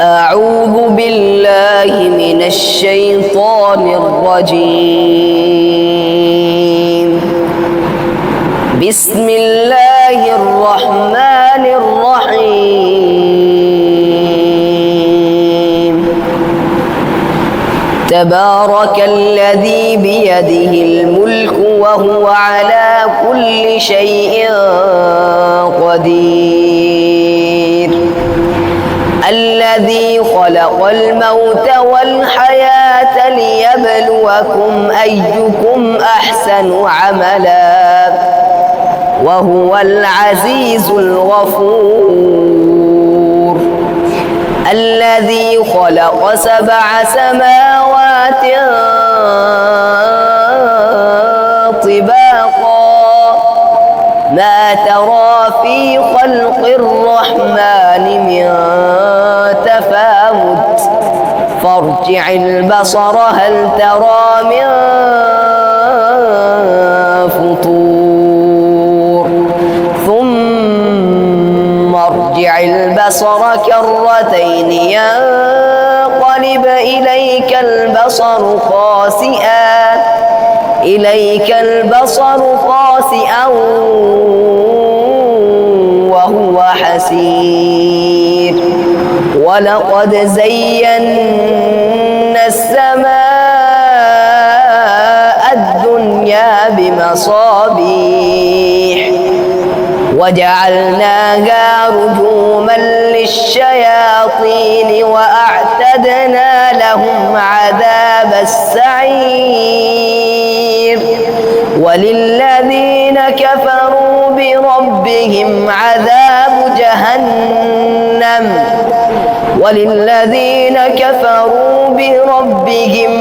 أعوذ بالله من الشيطان الرجيم. بسم الله الرحمن الرحيم. تبارك الذي بيده الملك وهو على كل شيء قدير. الذي خلق الموت والحياة ليبلوكم أيكم أحسن عملا وهو العزيز الغفور. الذي خلق 7 سماوات طباقا ما ترى في خلق الرحمن من تفاوت فارجع البصر هل ترى من فطور ثم ارجع البصر كرتين ينقلب إليك البصر خاسئا وهو حسير. ولقد زينا السماء الدنيا بمصابيح وجعلناها رجوما للشياطين وأعتدنا لهم عذاب السعير. وللذين كفروا بربهم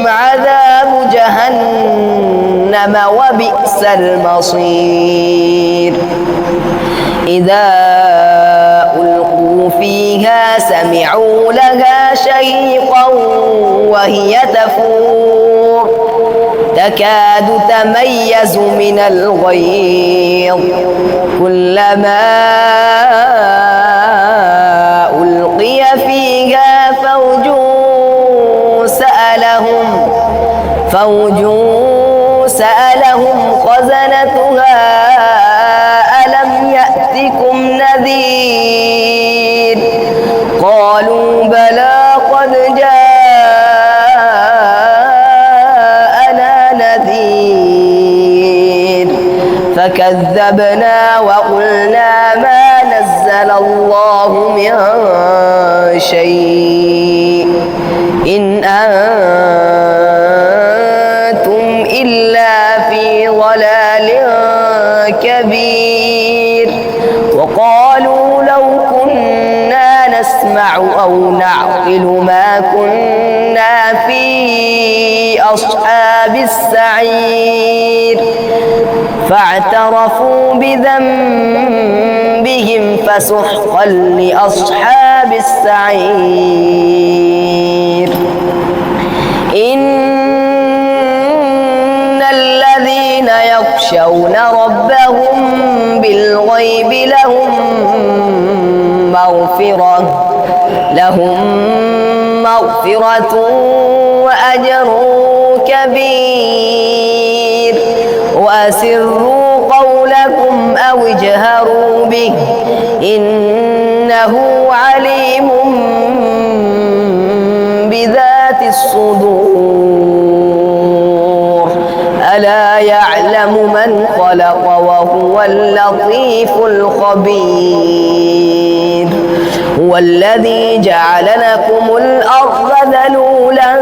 عذاب جهنم وبئس المصير. إذا ألقوا فيها سمعوا لها شهيقا وهي تفور تكاد تميز من الغيظ كلما ألقي فيها فوج سألهم خزنتها ألم يأتكم نذير قالوا بلى قد جاءنا نذير فكذبنا وقلنا ما نزل الله من شيء إن أنتم إلا في ضلال كبير. وقالوا لو كنا نسمع أو نعقل ما كنا في أصحاب السعير فاعترفوا بذنبهم فسحقا لأصحاب السعير. إن الذين يخشون ربهم بالغيب لهم مغفرة وأجر كبير. وأسروا قولكم أو اجهروا به إنه عليم بذات الصدور. ألا يعلم من خلق وهو اللطيف الخبير. هو الذي جعل لكم الأرض ذلولا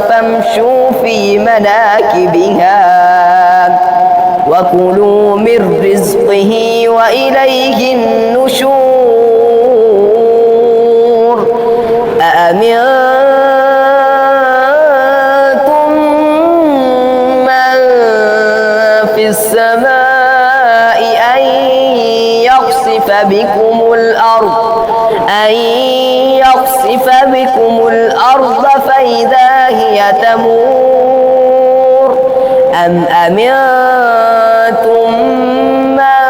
فامشوا في مناكبها وكلوا من رزقه وإليه النشور. أأمنتم من في السماء أن يخسف بكم الأرض فإذا هي تمور أم أمنتم من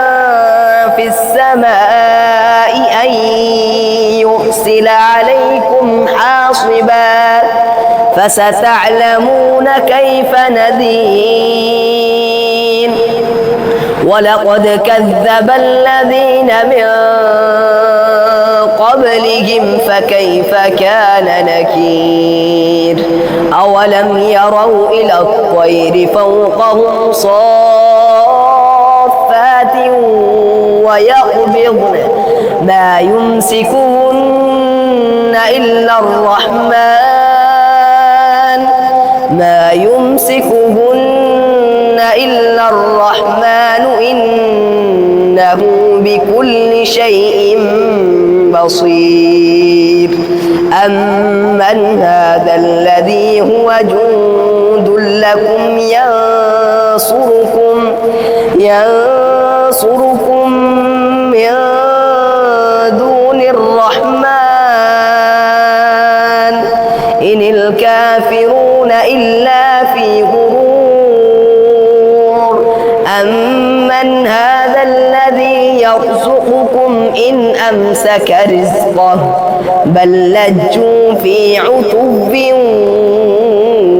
في السماء أن يرسل نصبا فستعلمون كيف نذير ولقد كذب الذين من قبلهم فكيف كان نكير أولم يروا إلى الطير فوقهم صافات ويقبضن ما يمسكهن إلا الرحمن إنه بكل شيء بصير أمن هذا الذي هو جند لكم ينصركم من دون الرحمن إن الكافرون إلا في غرور أمن هذا الذي يرزقكم إن أمسك رزقه بل لجوا في عتب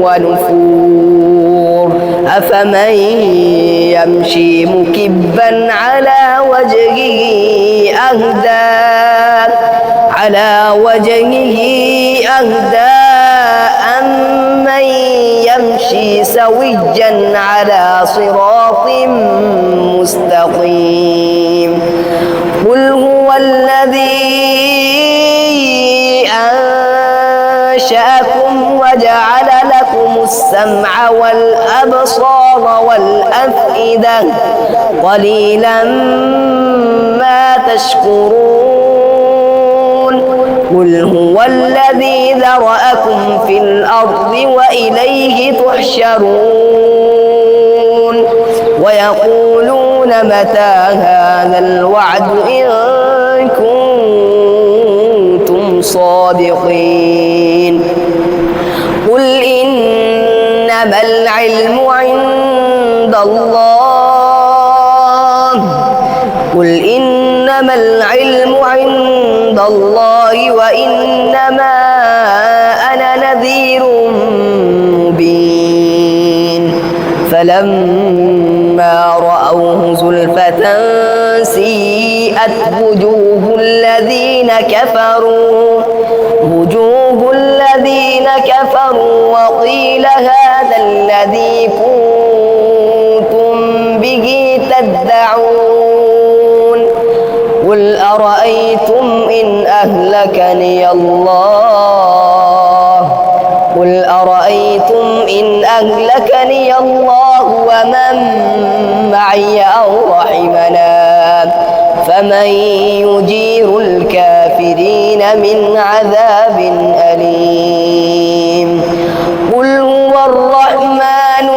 ونفور أفمن يمشي مكبا على وجهه أهدى أمن يمشي سويا على صراط مستقيم قل هو الذي أنشأكم وجعل لكم السمع والأبصار والأفئدة قليلا ما تشكرون قل هو الذي ذرأكم في الأرض وإليه تحشرون ويقولون متى هذا الوعد إن كنتم صادقين قل إنما العلم عند الله وإنما أنا نذير مبين فلما رأوه زلفة سيئت وجوه الذين كفروا وقيل هذا الذي كنتم به تدعون قل أرأيتم إن أهلكني الله ومن معي أو رحمنا فمن يجير الكافرين من عذاب أليم قل هو الرحمن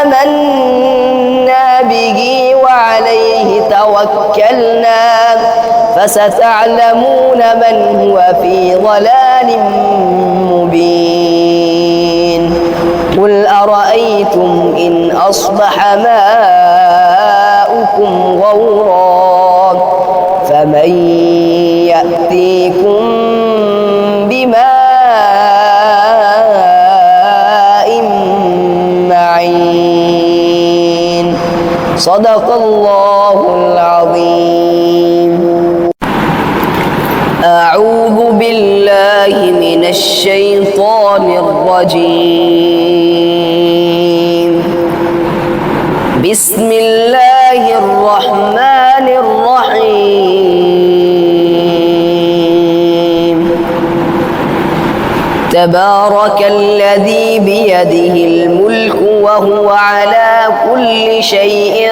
آمنا به وعليه توكلنا فستعلمون من هو في ضلال مبين قل أرأيتم إن أصبح ماؤكم غورا فمن يأتيكم بماء معين صدق الله العظيم أعوذ بالله من الشيطان الرجيم بسم الله الرحمن الرحيم تبارك الذي بيده الملك وهو على كل شيء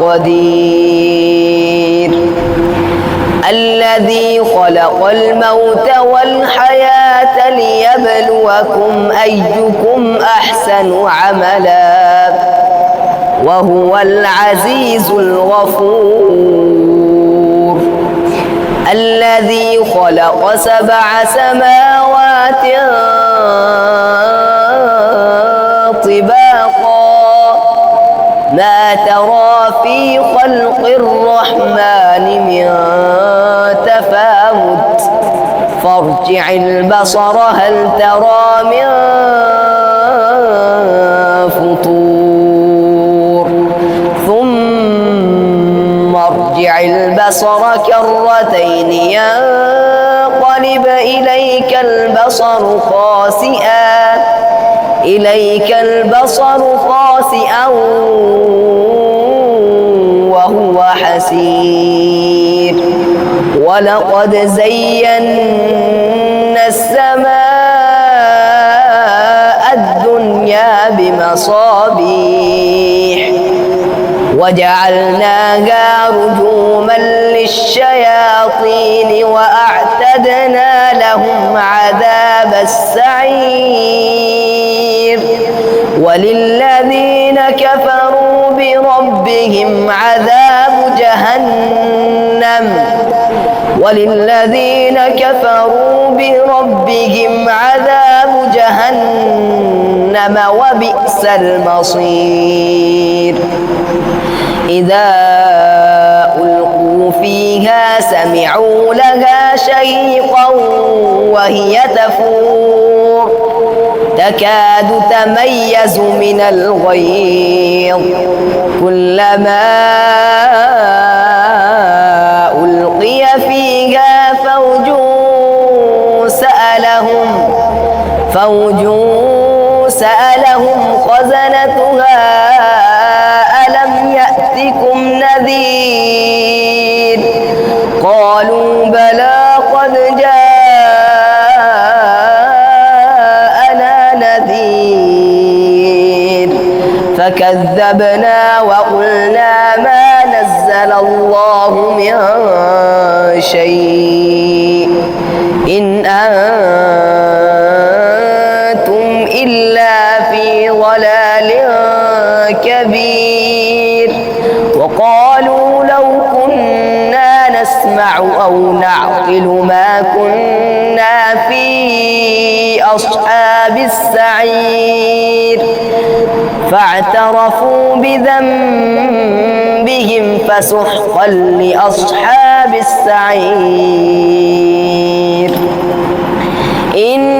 قدير الذي خلق الموت والحياة ليبلوكم أيكم أحسن عملا وهو العزيز الغفور الذي خلق 7 سماوات طباقا ما ترى في خلق الرحمن من تفاوت فارجع البصر هل ترى من فطور ثم ارجع البصر كرتين ينقلب إليك البصر خاسئا وهو حسير ولقد زينا السماء الدنيا بمصابيح وجعلناها رجوما للشياطين وأعتدنا لهم عذاب السعير وللذين كفروا بربهم عذاب جهنم وبئس المصير إذا ألقوا فيها سمعوا لها شهيقا وهي تفور تكاد تميز من الغيظ كلما ألقي فيها فوج سألهم خزنتها ألم يأتكم نذير قالوا بلى قد جاءنا نذير فكذبنا وقلنا ما نزل الله من شيء إن أنتم إلا في ضلال كبير وقالوا لو كنا نسمع أو نعقل ما كنا في أصحاب السعير فاعترفوا بذنبهم فسحقا لأصحاب السعير إن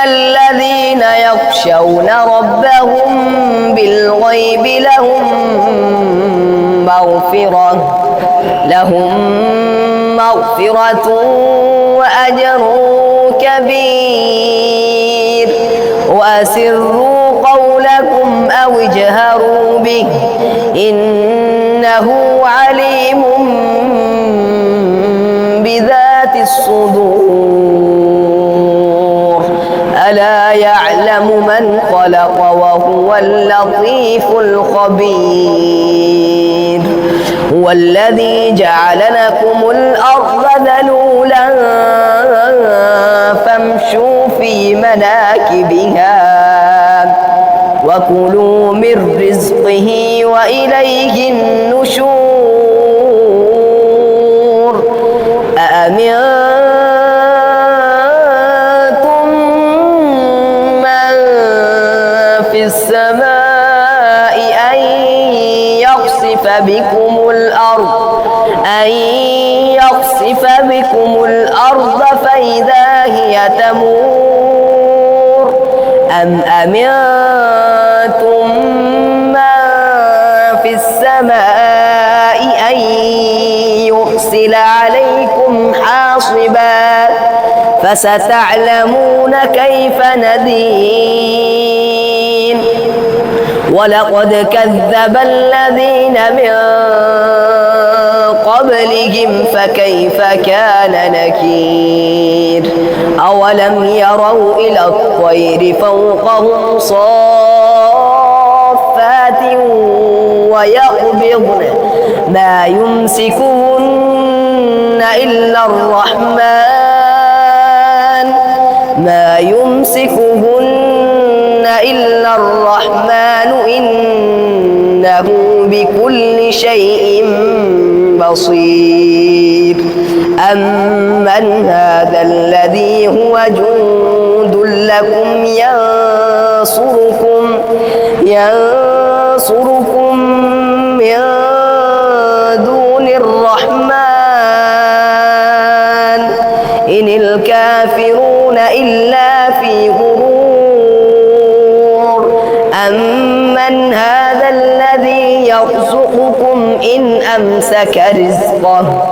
الذين يخشون ربهم بالغيب لهم مغفرة وأجر كبير وأسروا قولكم أو اجهروا به إنه عليم بذات الصدور ألا يعلم من خلق وهو اللطيف الخبير هو الذي جعل لكم الأرض ذلولا فامشوا في مناكبها وكلوا من رزقه وإليه النشور أأمنتم من في السماء أن يخسف بكم الأرض فإذا هي تمور أم أمنتم من في السماء أن يرسل عليكم حاصبا فستعلمون كيف نذير ولقد كذب الذين من قبلهم فكيف كان نكير أولم يروا إلى الطير فوقهم صافات ويقبضن ما يمسكهن إلا الرحمن إنه بكل شيء بصير أمن هذا الذي هو جند لكم ينصركم من دون الرحمن أمن هذا الذي يرزقكم إن أمسك رزقه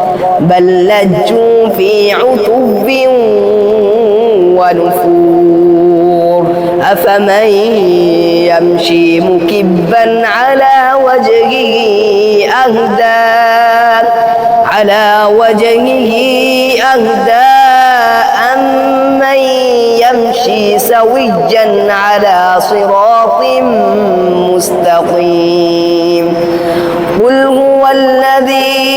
بل لجوا في عتو ونفور أفمن يمشي مكبا على وجهه أهدى أمن يمشي سويا على صراط مستقيم قل هو الذي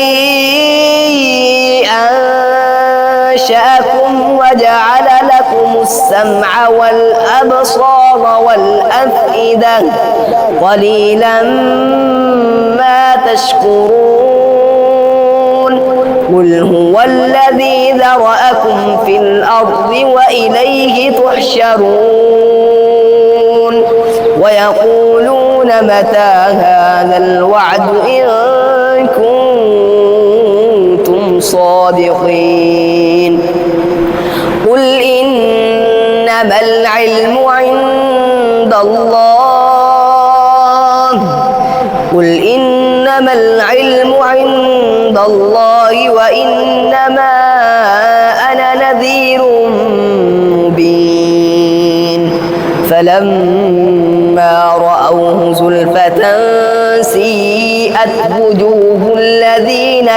أنشأكم وجعل لكم السمع والأبصار والأفئدة قليلا ما تشكرون قل هو الذي ذرأكم في الأرض وإليه تحشرون ويقولون متى هذا الوعد إن كنتم صادقين قل إنما العلم عند الله وإنما أنا نذير مبين فلما رأوه زلفة سيئت وجوه الذين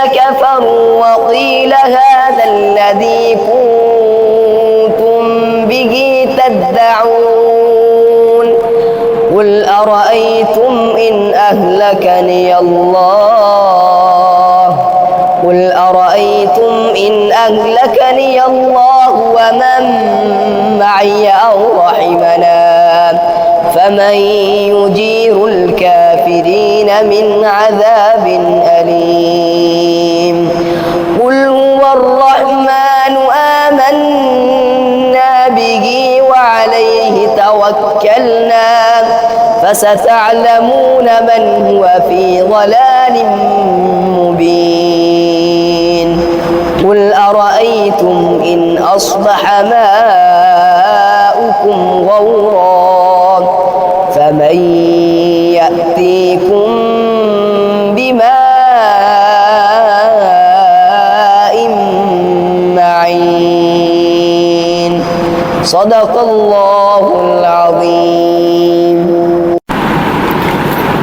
كفروا وقيل هذا الذي كنتم به تدعون قل أرأيتم إن أهلكني الله ومن معي أو رحمنا فمن يجير الكافرين من عذاب أليم قل هو الرحمن آمنا به وعليه توكلنا فستعلمون من هو في ضلال مبين قل أرأيتم إن أصبح ماؤكم غورا فمن يأتيكم بماء معين صدق الله العظيم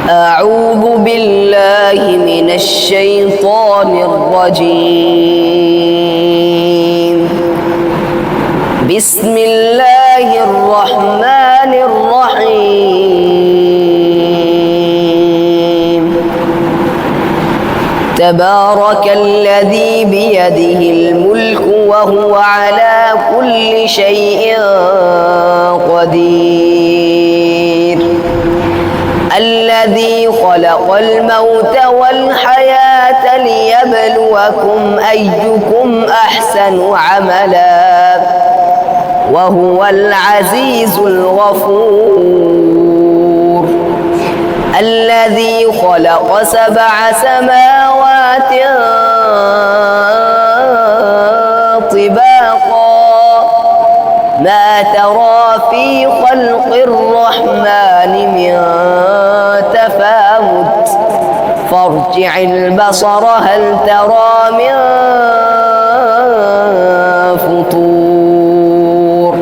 أعوذ بالله من الشيطان الرجيم بسم الله الرحمن الرحيم تبارك الذي بيده الملك وهو على كل شيء قدير الذي خلق الموت والحياة ليبلوكم أيكم أحسن عملا وهو العزيز الغفور الذي خلق 7 سماوات طباقا ما ترى في خلق الرحمن من تفاوت فارجع البصر هل ترى من فطور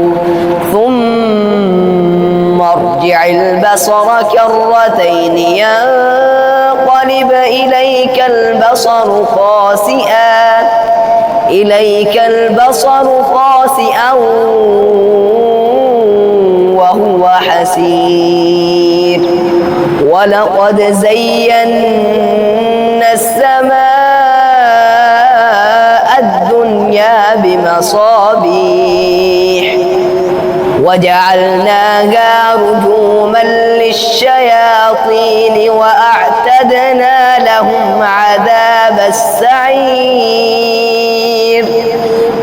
ثم ارجع البصر كرتين ينقلب إليك البصر خاسئا وهو حسير ولقد زينا السماء الدنيا بمصابيح وجعلناها رجوما للشياطين وأعتدنا لهم عذاب السعير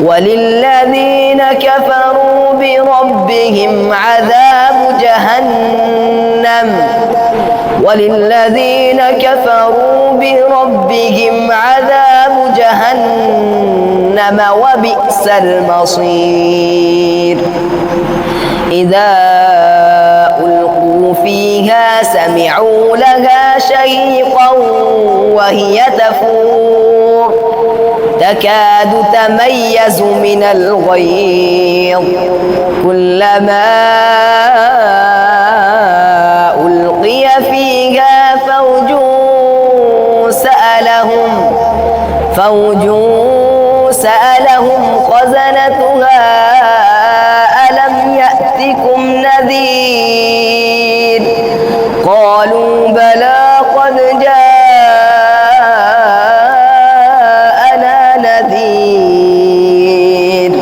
وللذين كفروا بربهم عذاب جهنم جهنم وبئس المصير إذا ألقوا فيها سمعوا لها شهيقا وهي تفور تكاد تميز من الغيظ كلما ألقي فيها سألهم خزنتها ألم يأتكم نذير قالوا بلى قد جاءنا نذير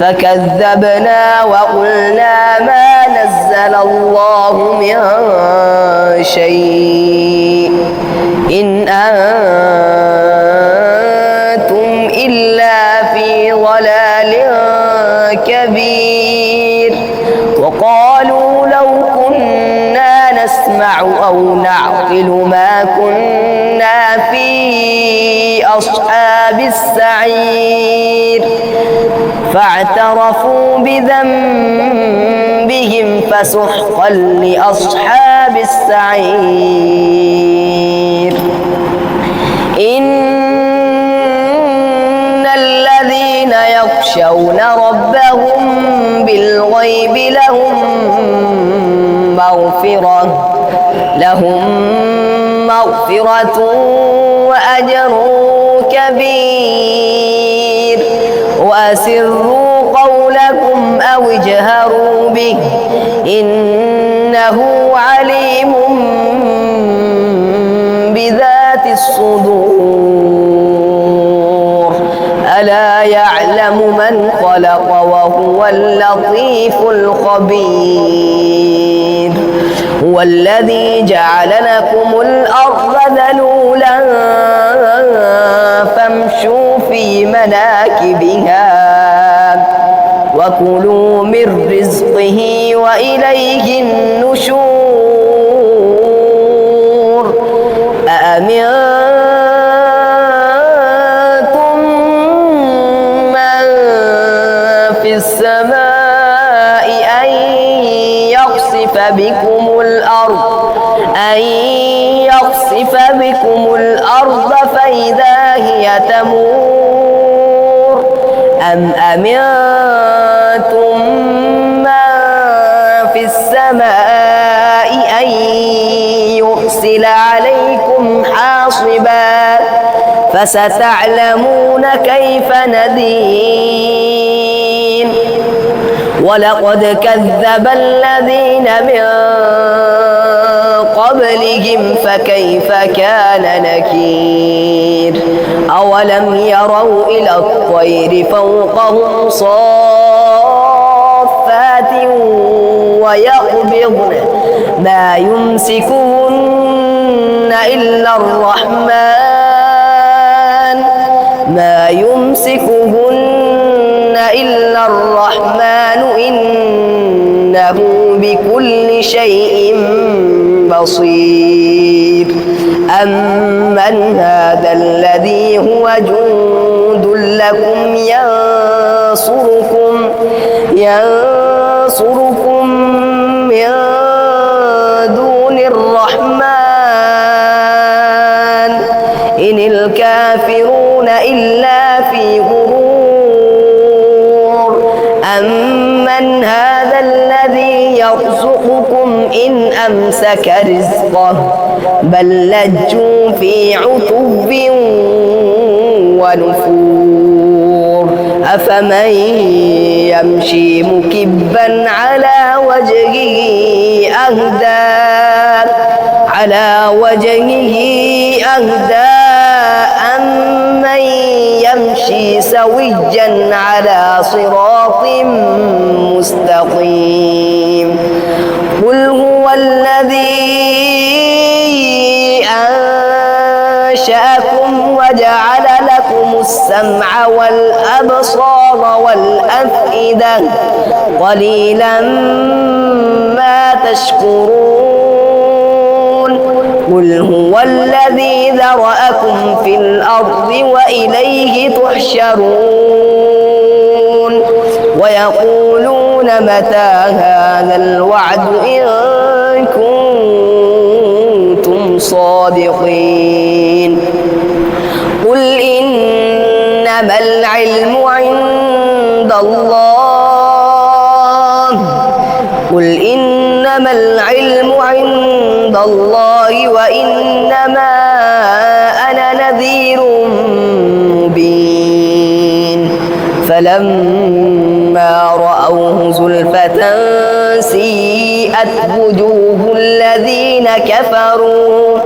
فكذبنا وقلنا ما نزل الله من شيء إن أنتم إلا في ضلال كبير وقالوا لو كنا نسمع أو نعقل ما كنا في أصحاب السعير فاعترفوا بذنبهم فسحقا لأصحاب السعير إن الذين يخشون ربهم بالغيب لهم مغفرة وأجر كبير وأسروا قولكم أو اجهروا به إنه عليم بذات الصدور ألا يعلم من خلق وهو اللطيف الخبير هو الذي جعل لكم الأرض ذلولا فامشوا في مناكبها وكلوا من رزقه وإليه النشور أأمنتم من في السماء أن يخسف بكم الأرض فإذا هي تمور أم أمنتم من في السماء أن يرسل عليكم حاصبا فستعلمون كيف نذير ولقد كذب الذين من قبلهم فكيف كان نكير أولم يروا إلى الطير فوقهم صافات ويقبضن ما يمسكهن إلا الرحمن إنه بكل شيء بصير أمن هذا الذي هو جند لكم ينصركم من دون الرحمن إن الكافرون إلا في غرور أمن هذا الذي يرزقكم إن أمسك رزقه بل لجوا في عتب ونفور أفمن يمشي مكبا على وجهه أهدى أمن يمشي سويا على صراط مستقيم قل هو الذي أنشأكم وجعل لكم السمع والأبصار والأفئدة قليلا ما تشكرون قل هو هو الذي ذرأكم في الأرض وإليه تحشرون ويقولون متى هذا الوعد إن كنتم صادقين قل إنما العلم عند الله وإنما أنا نذير مبين فلما رأوه زلفة سيئت وجوه الذين كفروا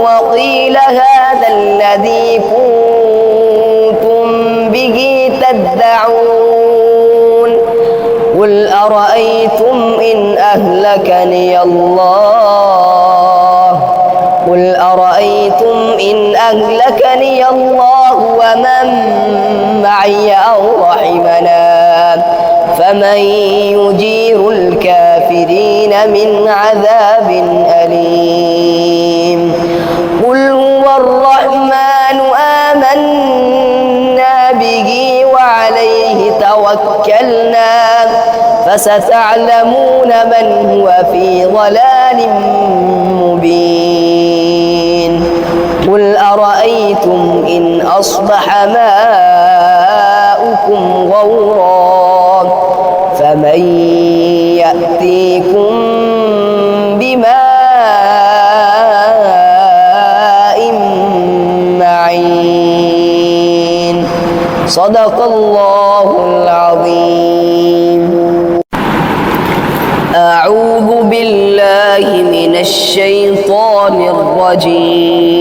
وقيل هذا الذي كنتم به تدعون قل أرأيتم إن أهلكني الله ومن معي أو رحمنا فمن يجير الكافرين من عذاب أليم قل هو الرحمن آمنا به وعليه توكلنا فستعلمون من هو في ضلال مبين قل أرأيتم إن أصبح ماؤكم غورا فمن يأتيكم بماء معين صدق الله العظيم. أعوذ بالله من الشيطان الرجيم.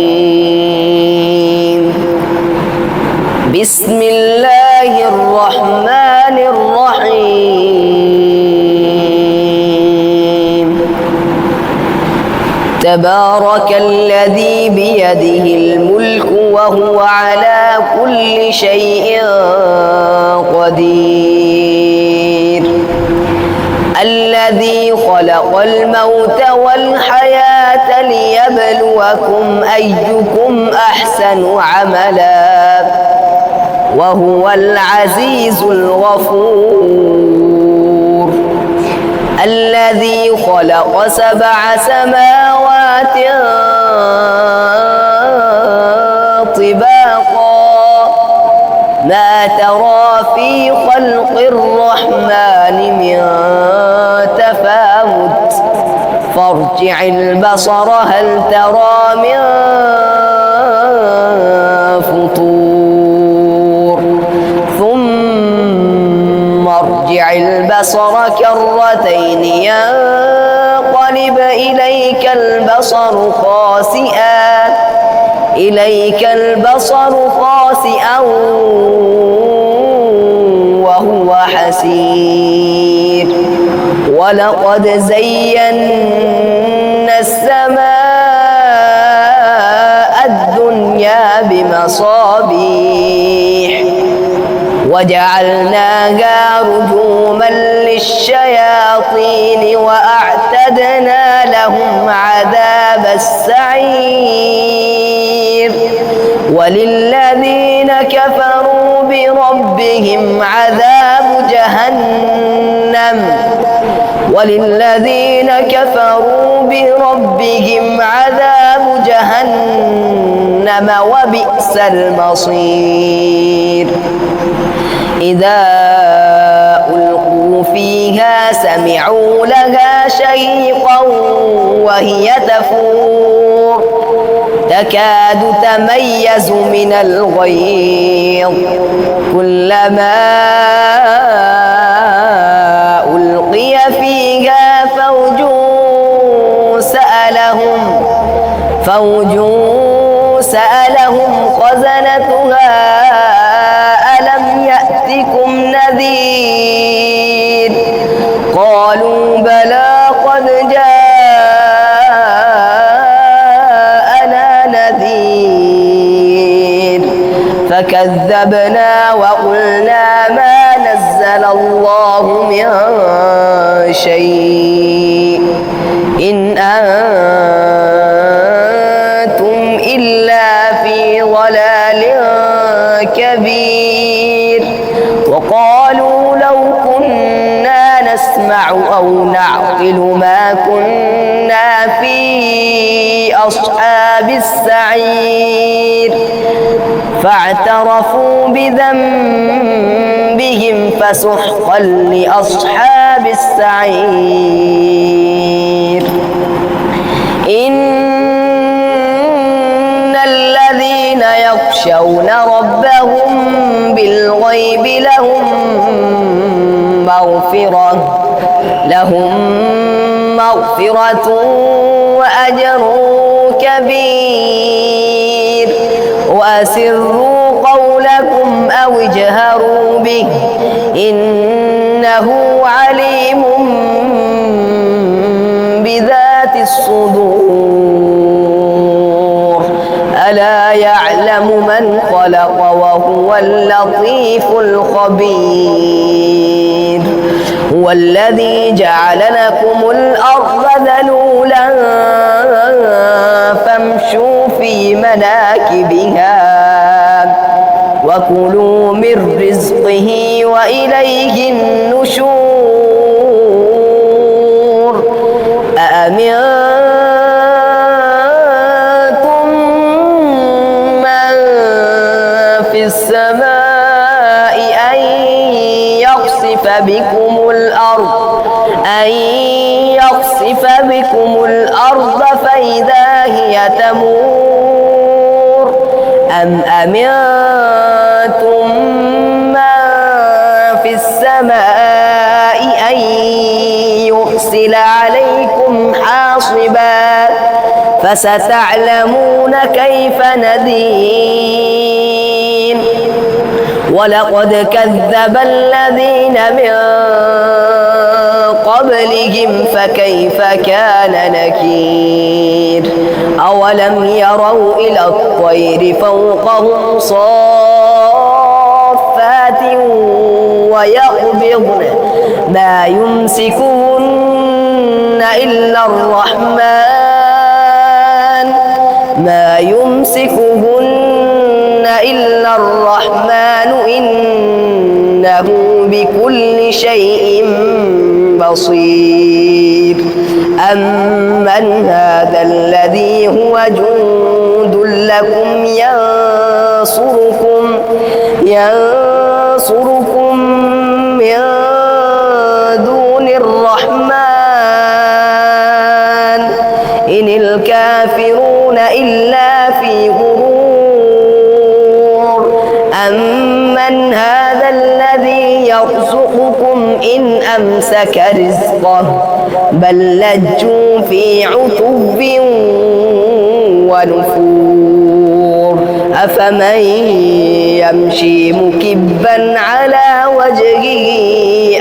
بسم الله الرحمن الرحيم. تبارك الذي بيده الملك وهو على كل شيء قدير الذي خلق الموت والحياة ليبلوكم أيكم أحسن عملا وهو العزيز الغفور الذي خلق 7 سماوات طباقا ما ترى في خلق الرحمن من تفاوت فارجع البصر هل ترى من فطور ثم ارجع البصر كرتين ينقلب إليك البصر خاسئا وهو حسير ولقد زينا السماء الدنيا بمصابيح وجعلناها رجوما للشياطين وأعتدنا لهم عذاب السعير وللذين كفروا بربهم عذاب جهنم وبئس المصير إذا ألقوا فيها سمعوا لها شهيقا وهي تفور تكاد تميز من الغيظ كلما ألقي فيها فوج سألهم خزنتها ألم يأتكم نذير قالوا بلى قد جاءنا نذير فكذبنا وقلنا ما نزل الله من شيء إن أنتم إلا في ضلال كبير وقالوا لو كنا نسمع أو نعقل ما كنا في أصحاب السعير فاعترفوا بذنبهم فسحقا لأصحاب السعير إن الذين يخشون ربهم بالغيب لهم مغفرة وأجر كبير وأسروا قولكم أو اجهروا به إنه عليم بذات الصدور ألا يعلم من خلق وهو اللطيف الخبير هو الذي جعل لكم الأرض ذلولا فامشوا في مناكبها وكلوا من رزقه وإليه النشور أأمنتم من في السماء أن يخسف بكم الأرض فإذا هي تمور أم أمنتم من في السماء أن يرسل عليكم حاصبا فستعلمون كيف نذير ولقد كذب الذين من قبلهم فكيف كان نكير أولم يروا إلى الطير فوقهم صافات ويقبضن ما يمسكهن إلا الرحمن إنه بكل شيء بصير أمن هذا الذي هو جند لكم ينصركم من دون الرحمن إن الكافرون إلا في غرور أمن هذا الذي يرزقكم إن أمسك رزقه بل لجوا في عتو ونفور أفمن يمشي مكبا على وجهه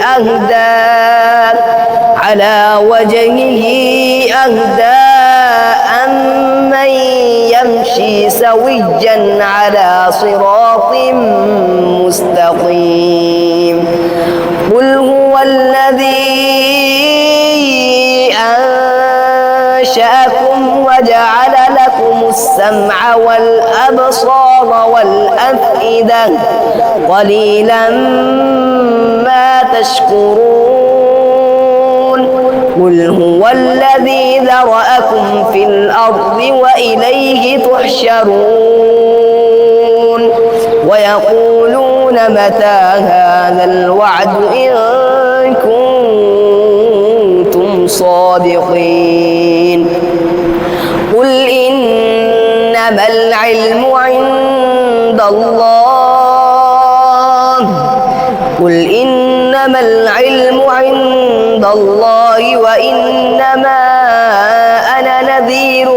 أهدى أمن يمشي سويا على صراط مستقيم قل هو الذي أنشأكم وجعل لكم السمع والأبصار والأفئدة قليلا ما تشكرون قل هو الذي ذرأكم في الأرض وإليه تحشرون ويقولون متى هذا الوعد إن كنتم صادقين قل إنما العلم عند الله وإنما أنا نذير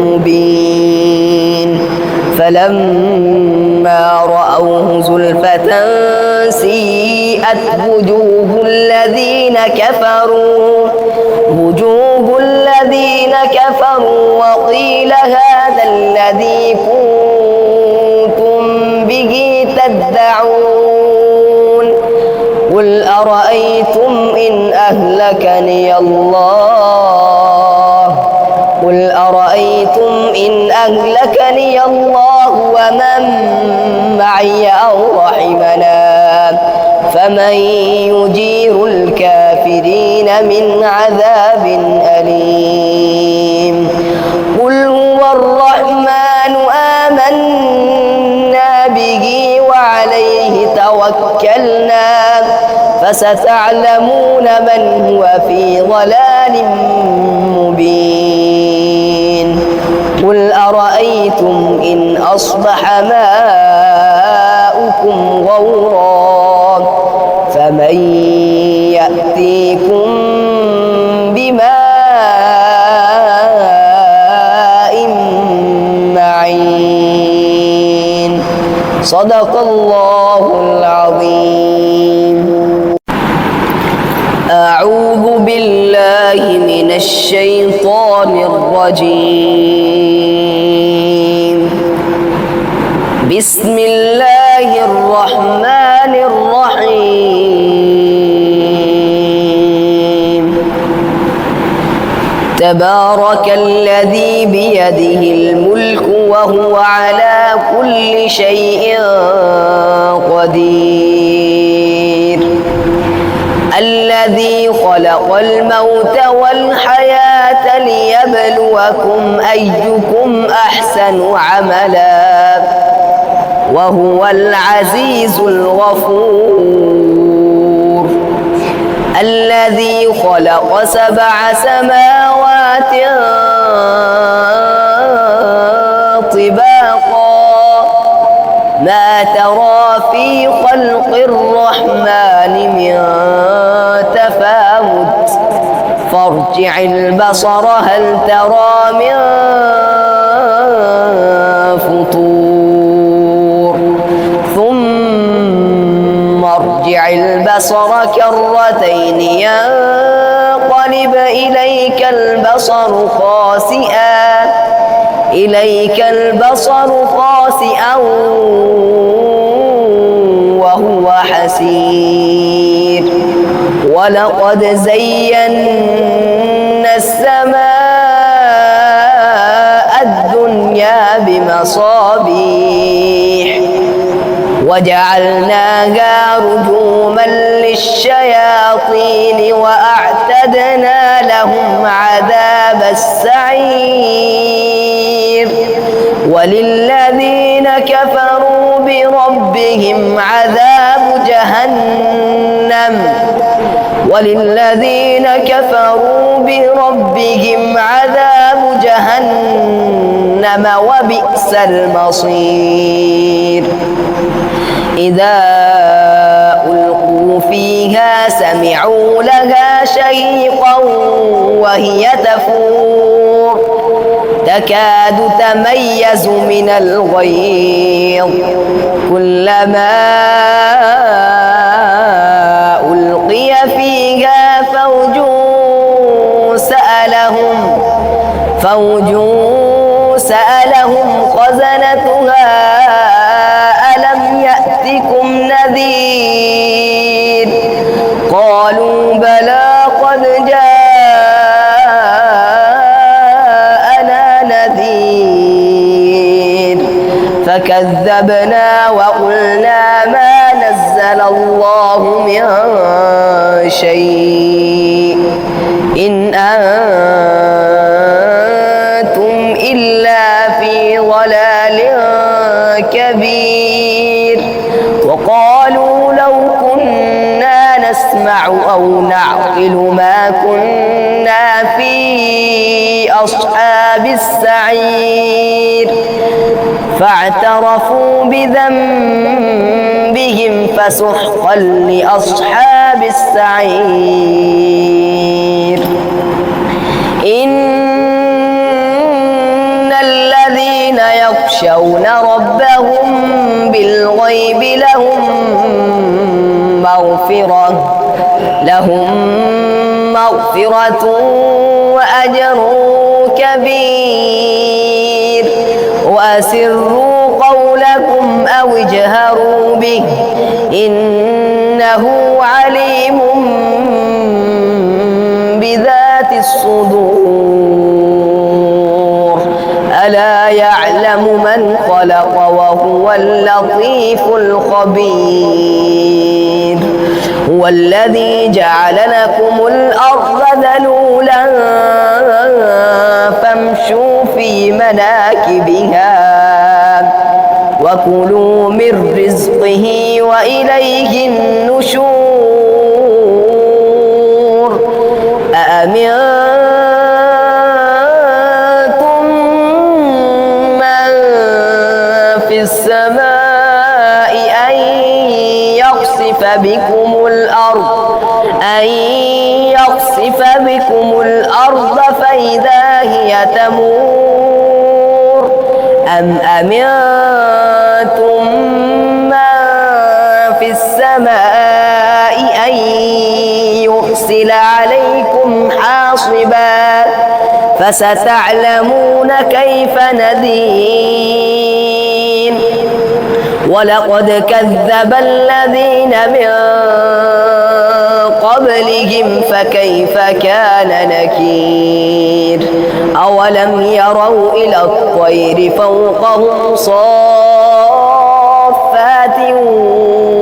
مبين فلما رأوه زلفة سيئت وجوه الذين كفروا وقيل هذا الذي كنتم به تدعون قل أرأيتم إن أهلكني الله ومن معي أو رحمنا فمن يجير الكافرين من عذاب أليم قل هو الرحمن آمنا به وعليه توكلنا فستعلمون من هو في ضلال مبين قل أرأيتم إن أصبح ماؤكم غورا فمن يأتيكم بماء معين صدق الله العظيم. أعوذ بالله من الشيطان الرجيم. بسم الله الرحمن الرحيم. تبارك الذي بيده الملك وهو على كل شيء قدير الذي خلق الموت والحياة ليبلوكم أيكم أحسن عملا وهو العزيز الغفور الذي خلق 7 سماوات طباقا ما ترى في خلق الرحمن من تفاوت فارجع البصر هل ترى من فطور ثم ارجع البصر كرتين ينقلب إليك البصر خاسئا وهو حسير ولقد زينا السماء الدنيا بمصابيح وجعلناها رجوما للشياطين وأعتدنا لهم عذاب السعير وللذين كفروا بربهم عذاب جهنم وبئس المصير إذا ألقوا فيها سمعوا لها شهيقا وهي تفور تكاد تميز من الغيظ كلما ألقي فيها فوج سألهم خزنتها ألم يأتكم نذير قالوا بلى قد جاءنا نذير فكذبنا وقلنا ما نزل الله من شيء إن أنتم إلا في ضلال كبير وقالوا لو كنا نسمع أو نعقل ما كنا في أصحاب السعير فاعترفوا بذنبهم فسحقا لأصحاب السعير إن الذين يخشون ربهم بالغيب لهم مغفرة وأجر كبير وأسروا قولكم أو اجهروا به إنه عليم بذات الصدور ألا يعلم من خلق وهو اللطيف الخبير هو الذي جعل لكم الأرض ذلولا فامشوا في مناكبها وكلوا من رزقه وإليه النشور أأمنتم من في السماء أن يخسف بكم الأرض فإذا هي تمور أم أمنتم من في السماء أن يرسل عليكم حاصبا فستعلمون كيف نذير ولقد كذب الذين من قبلهم فكيف كان نكير أولم يروا إلى الطير فوقهم صافات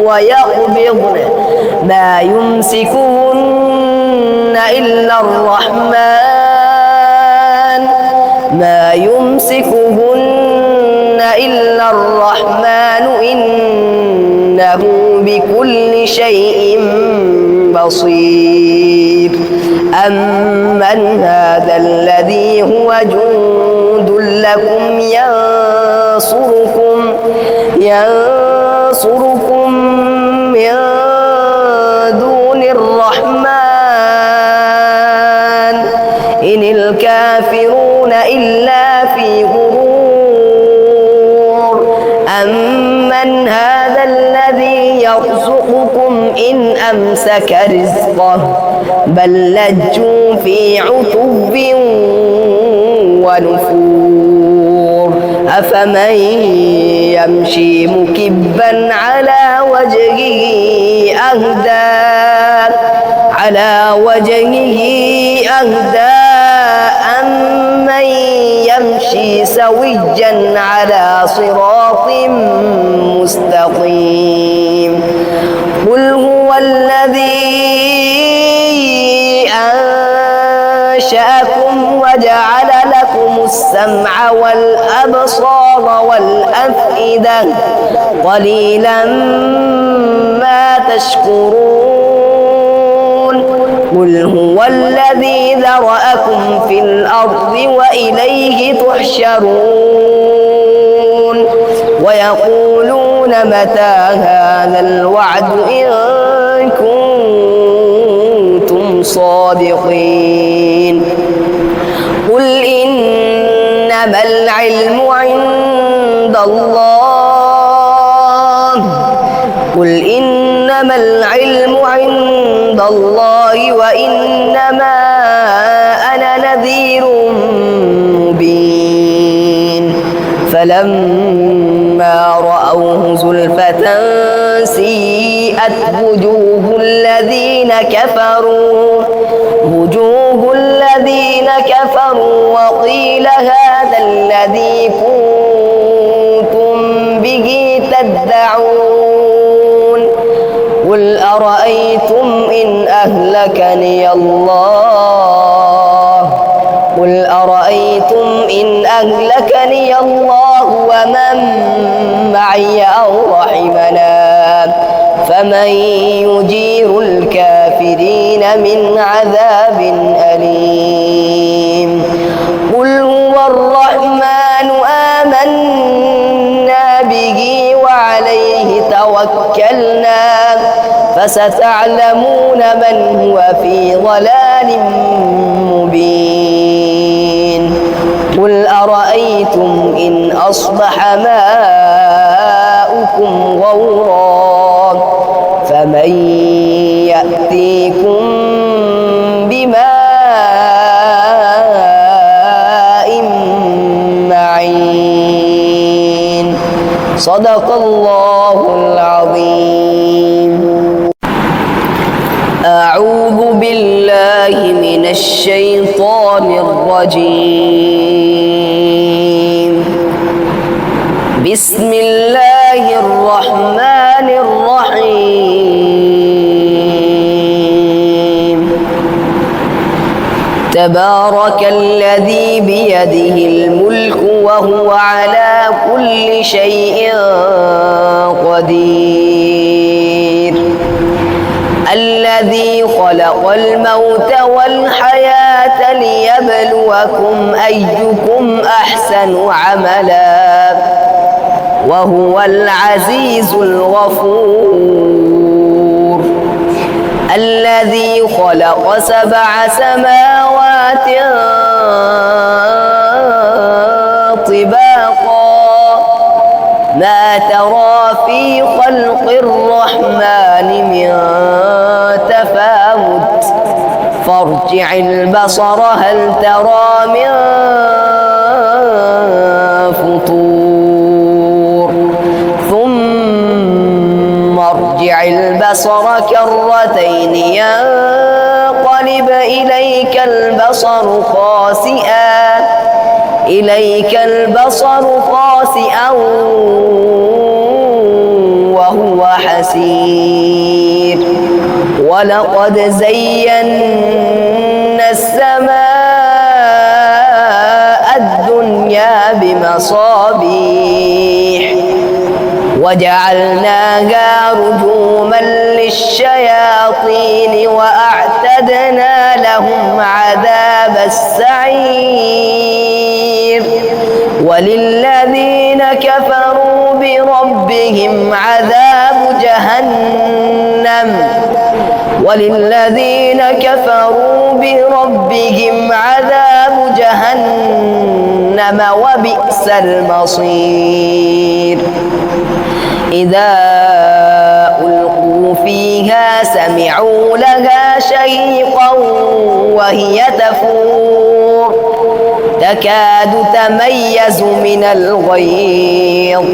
ويقبضن ما يمسكهن إلا الرحمن إنه بكل شيء بصير أمن هذا الذي هو جند لكم ينصركم من دون الرحمن إن الكافرون إلا في غرور أمن هذا الذي يرزقكم إن أمسك رزقه بل لجوا في عتو ونفور أفمن يمشي مكبا على وجهه أهدى أمن يمشي سويا على صراط مستقيم قل هو الذي أنشأكم وجعل لكم السمع والأبصار والأفئدة قليلا ما تشكرون قل هو الذي ذرأكم في الأرض وإليه تحشرون ويقولون متى هذا الوعد إن كنتم صادقين قل إنما العلم عند الله وإنما أنا نذير مبين فلما رأوه زلفة سيئت وجوه الذين كفروا وقيل هذا الذي كنتم به تدعون قل أرأيتم إن أهلكني الله ومن معي أو رحمنا فمن يجير الكافرين من عذاب أليم قل هو الرحمن آمنا به وعليه توكلنا فستعلمون من هو في ضلال مبين قل أرأيتم إن أصبح ماؤكم غورا فمن يأتيكم بماء معين صدق الله العظيم. أعوذ بالله من الشيطان الرجيم. بسم الله الرحمن الرحيم. تبارك الذي بيده الملك وهو على كل شيء قدير. الذي خلق الموت والحياة ليبلوكم أيكم أحسن عملا وهو العزيز الغفور. الذي خلق 7 سماوات طباقا ما ترى في خلق الرحمن من تفاوت فارجع البصر هل ترى من فطور ثم ارجع البصر كرتين ينقلب إليك البصر خاسئا وهو حسير. ولقد زينا السماء الدنيا بمصابيح وجعلناها رجوما للشياطين وأعتدنا لهم عذاب السعير. وللذين كفروا بربهم عذاب جهنم وبئس المصير. إذا ألقوا فيها سمعوا لها شهيقا وهي تفور تكاد تميز من الغيظ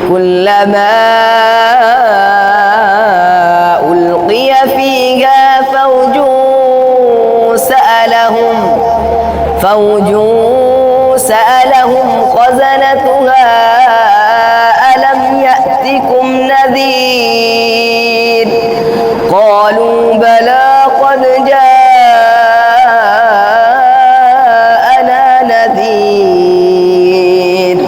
كلما ألقي فيها فوج سألهم خزنتها ألم يأتكم نذير قالوا بلى قد جاءنا نذير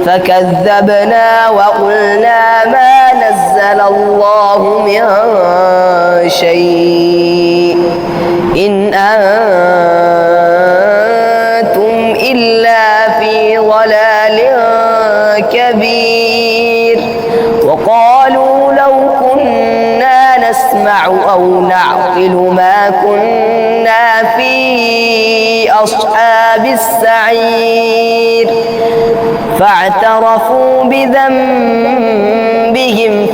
فكذبنا وقلنا ما نزل الله من شيء إن أنتم إلا في ضلال كبير. وقالوا لو كنا نسمع أو نعقل ما كنا في أصحاب السعير فاعترفوا بذنبهم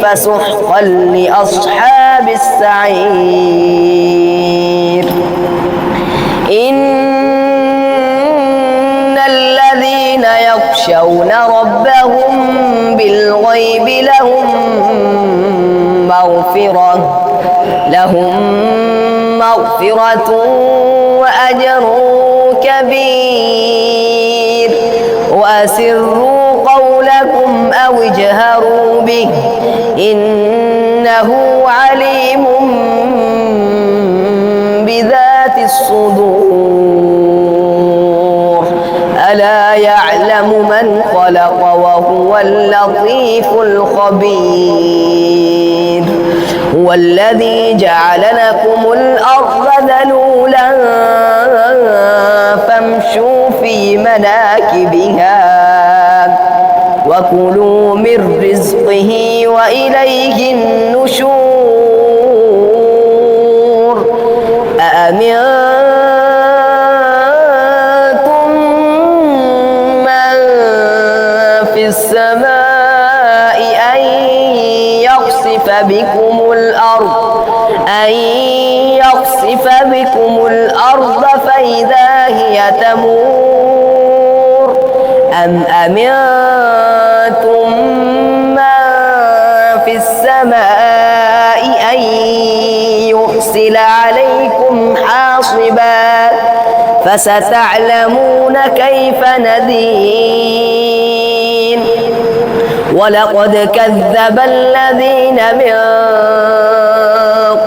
فسحقا لأصحاب السعير. إن الذين يخشون ربهم بالغيب لهم مغفرة وأجر كبير. وأسروا قولكم أو اجهروا به إنه عليم بذات الصدور. ألا يعلم من خلق وهو اللطيف الخبير. هو الذي جعل لكم الأرض ذلولا فامشوا في مناكبها وكلوا من رزقه وإليه النشور. أأمنتم من في السماء أن يخسف بكم الأرض فإذا هي تمور أم أمنتم من السماء أن يرسل عليكم حاصبا فستعلمون كيف نذير ولقد كذب الذين من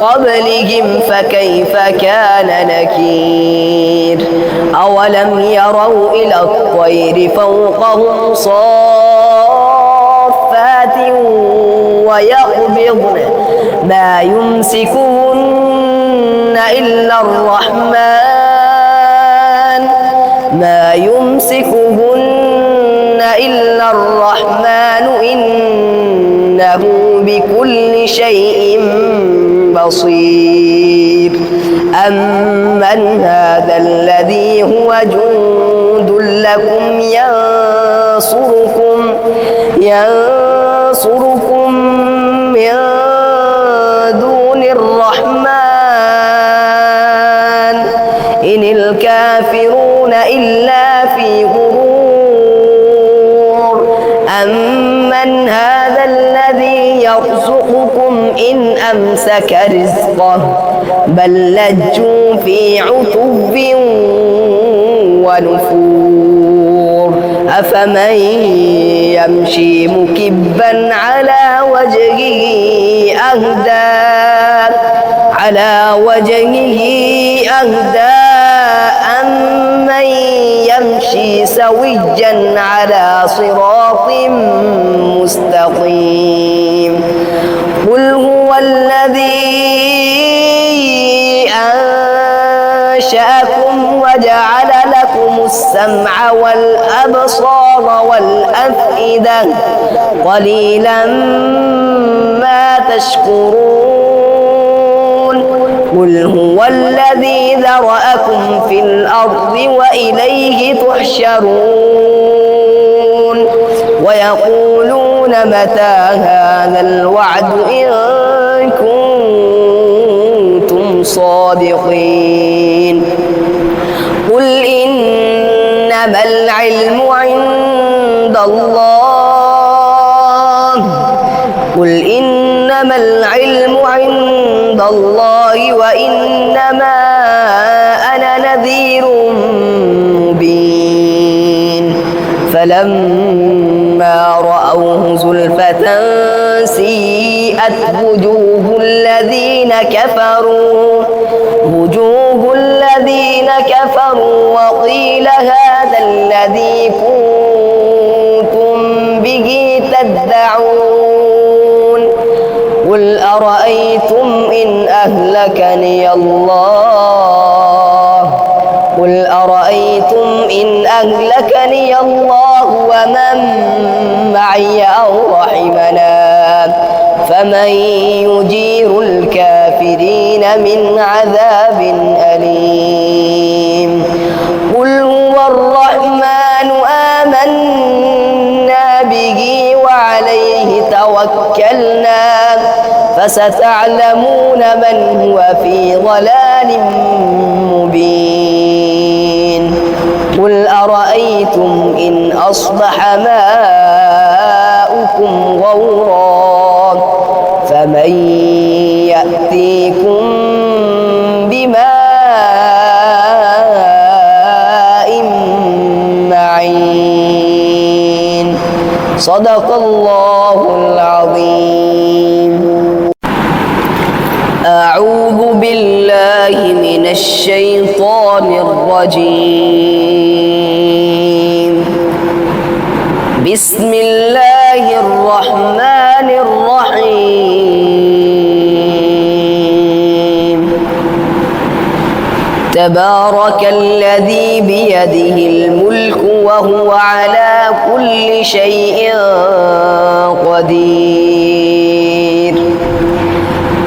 قبلهم فكيف كان نكير أولم يروا إلى الطير فوقهم صافات ويقبضن ما يمسكهن إلا الرحمن إنه بكل شيء بصير أمن هذا الذي هو جند لكم ينصركم من دون الرحمن إن الكافرون إلا في غرور أمن هذا الذي يرزقكم إن أمسك رزقه بل لجوا في عتو ونفور أفمن يمشي مكبا على وجهه أهدى أمن يمشي سويا على صراط مستقيم قل هو الذي أنشأكم وجعل لكم السمع والأبصار والأفئدة قليلا ما تشكرون قل هو الذي ذرأكم في الأرض وإليه تحشرون ويقولون متى هذا الوعد إن كنتم صادقين قل إنما العلم عند الله وإنما أنا نذير مبين فلما رأوه زلفة سيئت وجوه الذين كفروا وقيل هذا الذي كنتم به تدعون قل أرأيتم إن أهلكني الله ومن معي أو رحمنا فمن يجير الكافرين من عذاب أليم قل هو الرحمن آمنا به وعليه توكلنا فستعلمون من هو في ضلال مبين قل أرأيتم إن أصبح ماؤكم غورا فمن يأتيكم بماء معين صدق الله العظيم أعوذ بالله من الشيطان الرجيم بسم الله الرحمن الرحيم تبارك الذي بيده الملك وهو على كل شيء قدير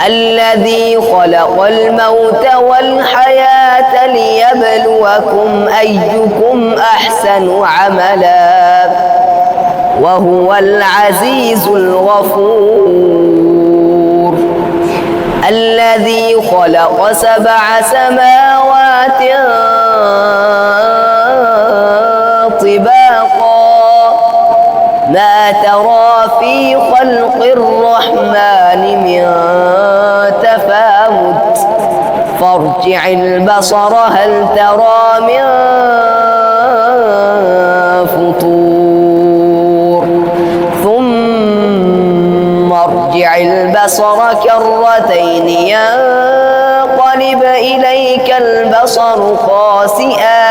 الذي خلق الموت والحياة ليبلوكم أيكم أحسن عملا وهو العزيز الغفور الذي خلق 7 سماوات طباقا ما ترى في خلق الرحمن من تفاوت فارجع البصر هل ترى من فطور ثم ارجع البصر كرتين ينقلب إليك البصر خاسئا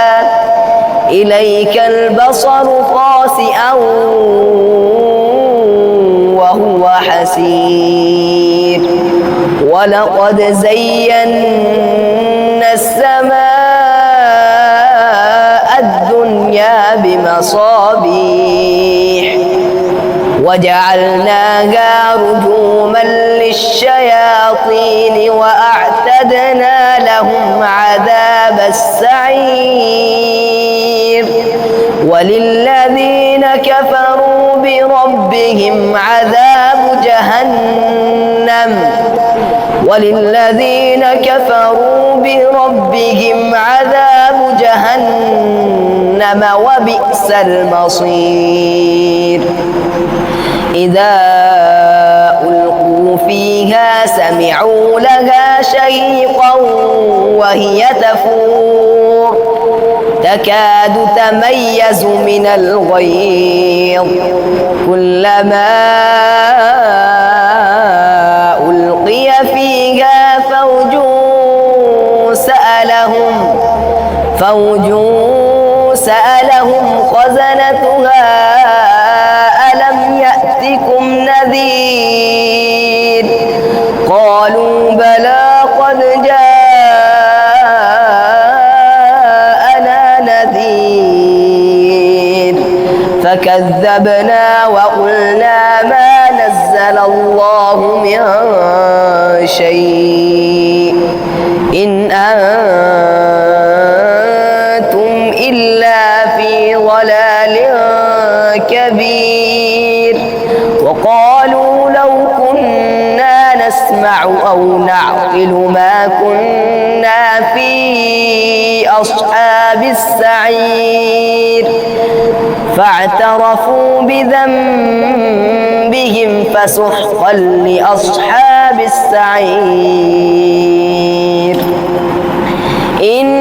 وهو حسير ولقد زينا السماء الدنيا بمصابيح وجعلناها رجوما للشياطين وأعتدنا لهم عذاب السعير وللذين كفروا بربهم عذاب جهنم وبئس المصير إذا ألقوا فيها سمعوا لها شهيقا وهي تفور تكاد تميز من الغيظ كلما ألقي فيها فوج سألهم خزنتها ألم يأتكم نذير قالوا بلى قد جاءنا نذير فكذبنا وقلنا ما نزل الله من شيء إن أنتم إلا في ضلال كبير وقالوا لو كنا نسمع أو نعقل ما كنا في أصحاب السعير فاعترفوا بذنبهم فسحقا لأصحاب السعير إن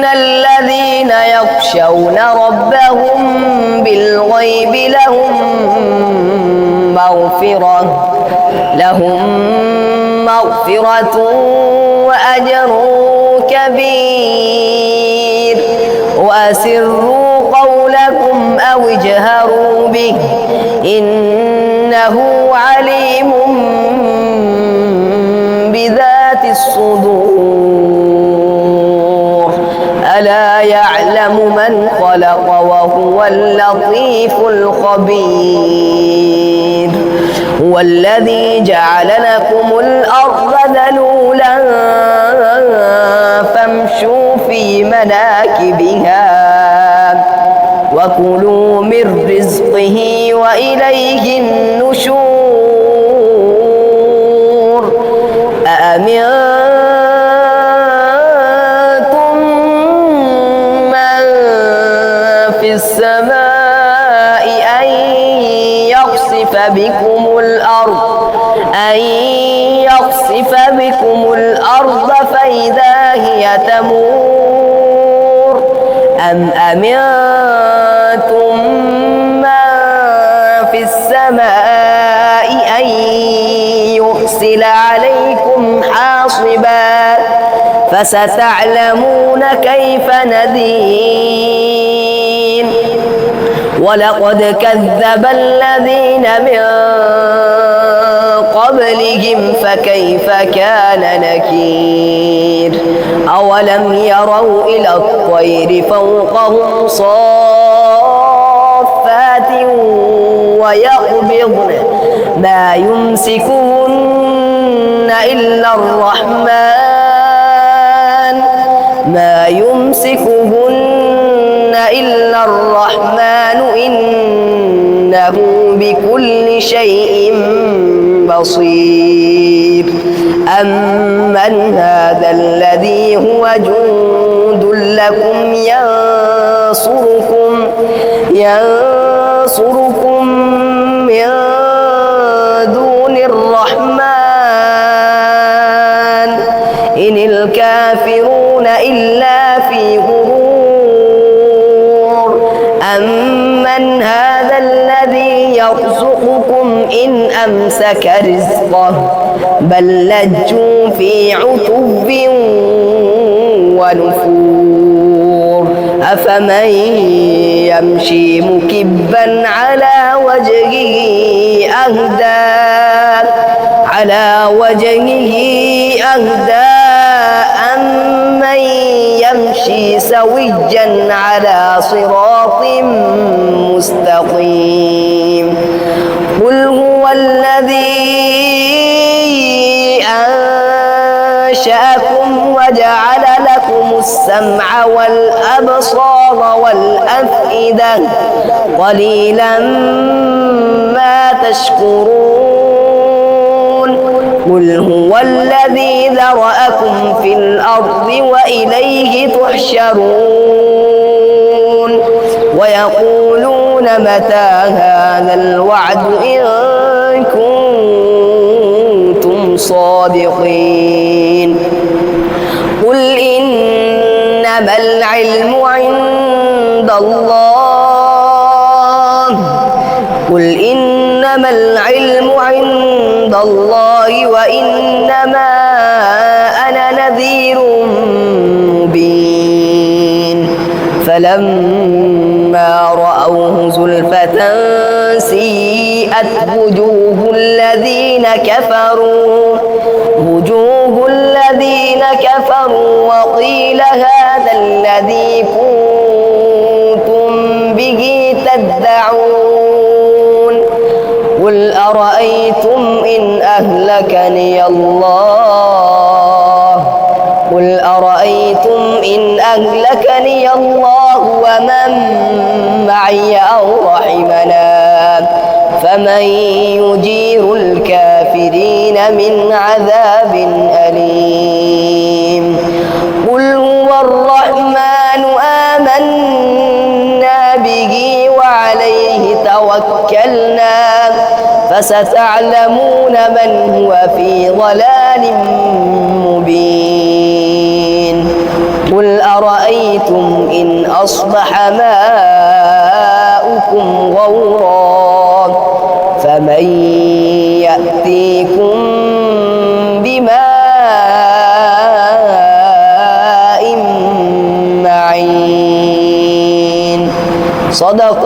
الذين يخشون ربهم بالغيب لهم مغفرة وأجر كبير وأسروا قولكم أو اجهروا به إنه عليم بذات الصدور ألا يعلم من خلق وهو اللطيف الخبير هو الذي جعل لكم الأرض ذلولا فامشوا في مناكبها وكلوا من رزقه وإليه النشور أأمنتم من في السماء أن يخسف بكم الأرض فإذا هي تمور أم أمنتم من في السماء أن يرسل عليكم حاصبا فستعلمون كيف نذير ولقد كذب الذين من قبلهم فكيف كان نكير أولم يروا إلى الطير فوقهم صافات ويقبضن ما يمسكهن إلا الرحمن إنه بكل شيء بصير أمن هذا الذي هو جند لكم ينصرون ينصركم من دون الرحمن إن الكافرون إلا في غرور أمن هذا الذي يرزقكم إن أمسك رزقه بل لجوا في عتب ونفور أفمن يمشي مكبا على وجهه أهدى أمن يمشي سويا على صراط مستقيم قل هو الذي أنشأكم وجعل لكم السمع والأبصار والأفئدة قليلا ما تشكرون قل هو الذي ذرأكم في الأرض وإليه تحشرون ويقولون متى هذا الوعد إن كنتم صادقين قل إنما العلم عند الله وإنما أنا نذير مبين فلما رأوه زلفة سيئت وجوه الذين كفروا وقيل هذا الذي كنتم به تدعون قل أرأيتم إن أهلكني الله ومن معي أو رحمنا فمن يجير الكافرين من عذاب أليم قل هو الرحمن آمنا به وعليه توكلنا فستعلمون من هو في ضلال مبين قل أرأيتم إن أصبح ماؤكم غورا فمن يأتيكم بماء معين صدق